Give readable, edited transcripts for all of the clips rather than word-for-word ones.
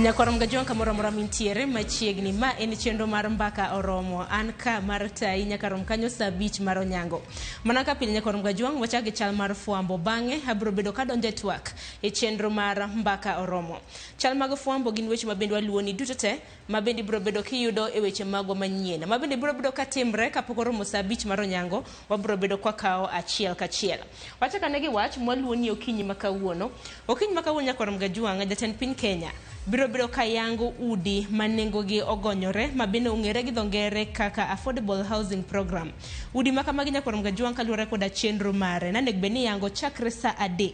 Nyakorom Gajuang kamoro mora mintiere machiegni ma en chenro mar mbaka oromo an ka mar tai nyakarom kanyo saa 5 mar onyango. Mana ka pile Nyakorom Gajuang wachagi chal mar fuambo bange abro bedo ka donje twak e chenro mar mbaka oromo. Chal mag fuambo gin weche mabende waluoni duto te mabende bro bedo kiyudo e weche mago manyien. Mabende bro bedo ka timre kapok oromo saa 5 mar onyango wabro bedo kwa kao achiel kachiel. Wachaka negi wach mwaluoni okinyi makawuono. Okinyi makawuono Nyakorom Gajuang jatend piny Kenya biro kayango udi manengo gi ogonyore mabende ongere gi dhongere kaka affordable housing program. Udi makamagi Nyakorom Gajuang kaluore koda chenro mare nanego beni yango chakre saa 3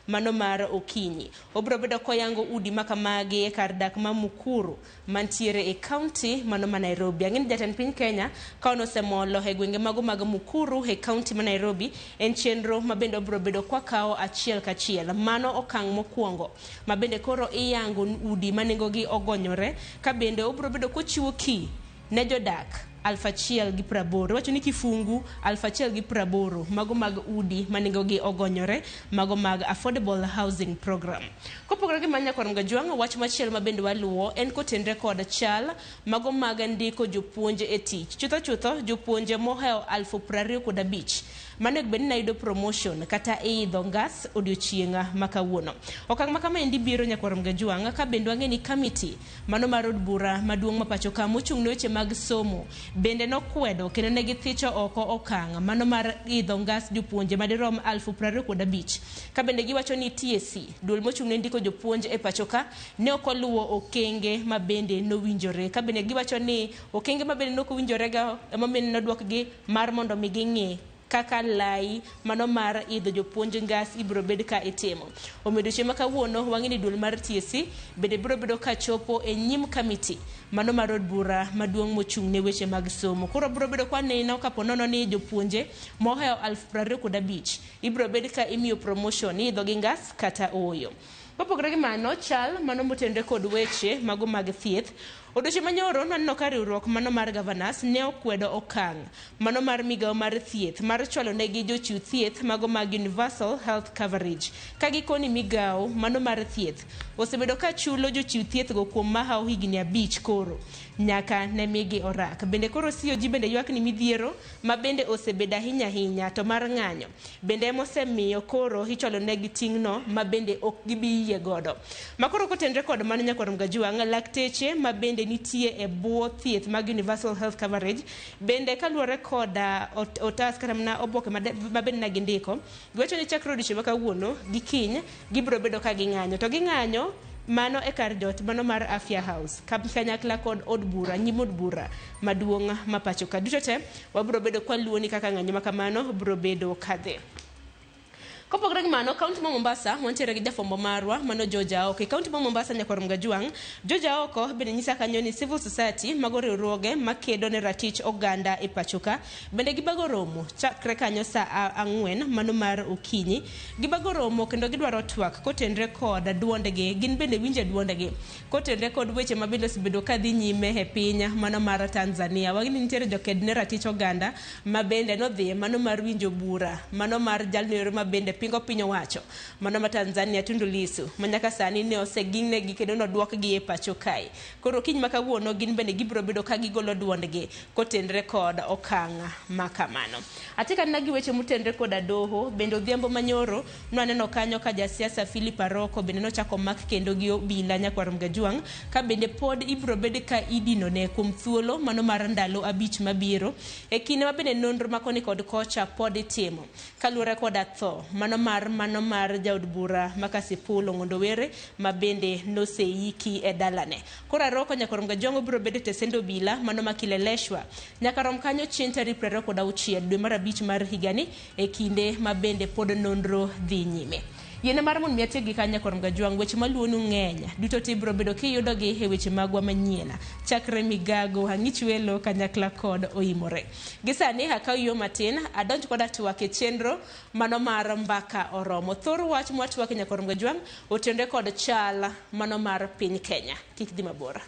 mano mar okinyi. Obro bedo koyango udi makamagi kar dak ma Mukuru mantiere e county mano ma Nairobi. Ang'eni jatend piny Kenya ka ono semolo e gwenge mago mag Mukuru e county ma Nairobi en chenro mabende obro bedo kwa kao achiel kachiel. Mano okang' mokwongo mabende koro iyango udi manengo gi ogonyore ka bende obro bedo kochiwo ki ne jodak 1,180. Wacho ni kifungu 1,180 mago mag udi manengo gi ogonyore mago mag affordable housing program. Kopogore gi Nyakorom Gajuang wach machielo mabende waluo en kotenre kod chal mago mag ndiko jopuonje e tich. Chutho jopuonje moheo 25,000 manego beni na yudo promotion kata idho ngas odiochienga makawuono. Okang' makama endi biro Nyakorom Gajuang ka bende wang'eni committee mano mar od bura maduong' ma pacho ka mochung' ne weche mag somo bende nokwedo kendo ne githicho oko okang' mano mar idho ngas jopuonje madirom 25,000 ka bende giwacho ni TSC duol mochung' ne ndiko jopuonje e pacho ka ne okoluwo okenge mabende nowinjore ka bende giwacho ni okenge mabende nokowinjore ga emomene nodwok gi mar mondo mi ging'e kaka lai mano mar idho jopuonje ngas ibro bed ka itimo. Omedo chema kawuono wang'eni duol mar TSC bende bro bedo ka chopo e nyim committee mano mar od bura maduong' mochung' ne weche mag somo. Koro bro bedo kwa neno kapo nono ni jopuonje moheo 25,000 ibro bed ka imiyo promotion idho gi ngas kata oyo. Kopogore gi mano chal mano motende kod weche mago mag thieth. Odiochieng' manyoro naneno ka riwruok mano mar governors ne okwedo okang' mano mar migao mar thieth mar chwalo negi jochiw thieth mago mag universal health coverage. Ka gikoni migao mano mar thieth osebedo ka chulo jochiw thieth go kuom mahao higni 5 koro nyaka ne migi orak. Bende koro siyo ji bende ywak ni midhiero mabende osebedo ahinya to mar ng'anyo bende emosemiyo koro ichwalo negi ting'no mabende ok gibi yie godo. Makoro kotenre kod mano Nyakorom Gajuang lakteche mabende nitie e buo thieth mag universal health coverage bende kaluore koda otas kata mna oboke mabende na gindiko giwacho ni chakre odiochieng' makawuono gi kiny gibro bedo ka ging'anyo to ging'anyo mano e kar jot mano mar Afya House kanyakla kod od bura nyim od bura maduong' ma pacho ka duto te wabro bedo kwa luoni kaka ng'anyo makamano bro bedo kadhe. Kopogore gi mano, kaunti ma Mombasa wantiere gi jafombo marwa mano George Aoko. Kaunti ma Mombasa Nyakorom Gajuang, George Aoko bende nyisa kanyo ni civil society mago riwruoge makedo ne ratich oganda e pachoka bende gibago romo chakre kanyo saa 4 mano mar okinyi. Gibago romo kendo gidwaro twak kotenre kod duondegi gin bende winje duondegi kotenre kod weche mabende osebedo ka dhi nyime e piny mano mar Tanzania. Wang'eni nitiere joked ne ratich oganda mabende nodhi mano mar winjo bura mano mar jalno mabende pingo piny owacho mano ma Tanzania Tundu Lissu manyaka sani ne osegingne gi kendo nodwok gi e pacho kae. Koro kiny makawuono gin bende gibro bedo ka gigolo duondgi kotenre kod okang' makamano. Atika nagi weche motendre kod doho bende odhiambo manyoro nwaneno kanyo ka jasiasa Philip Aroko bende nochako mak kendo gi obila Nyakorom Gajuang ka bende pod ibro bed ka idino ne kuom thuolo mano mar ndalo 5 mabiro e kinde mabende nonro makoni kod kocha pod itimo kaluore kod tho mano mar jaod bura makasipulo ngondo were mabende noseiki e dalane. Koro Aroko Nyakorom Gajuang bro bedo tesendo bila mano makileleshwa Nyakorom kanyo chieng' tarik 26 dwe mar 5 mar higani e kinde mabende pod nonro dhi nyime. Yene mar mon miate gi kanya Nyakorom Gajuang weche maluonu ng'enya duto tibro bedo kiyudo gi e weche magwa manyiena chakre migago ang'ich welo kanyakla kod oimore. Gisani akaw yo matin adonj kod atwak e chenro mano mar mbaka oromo. Thor wach mwatwak Nyakorom Gajuang otende kod chal mano mar piny Kenya. Kik dhi mabora.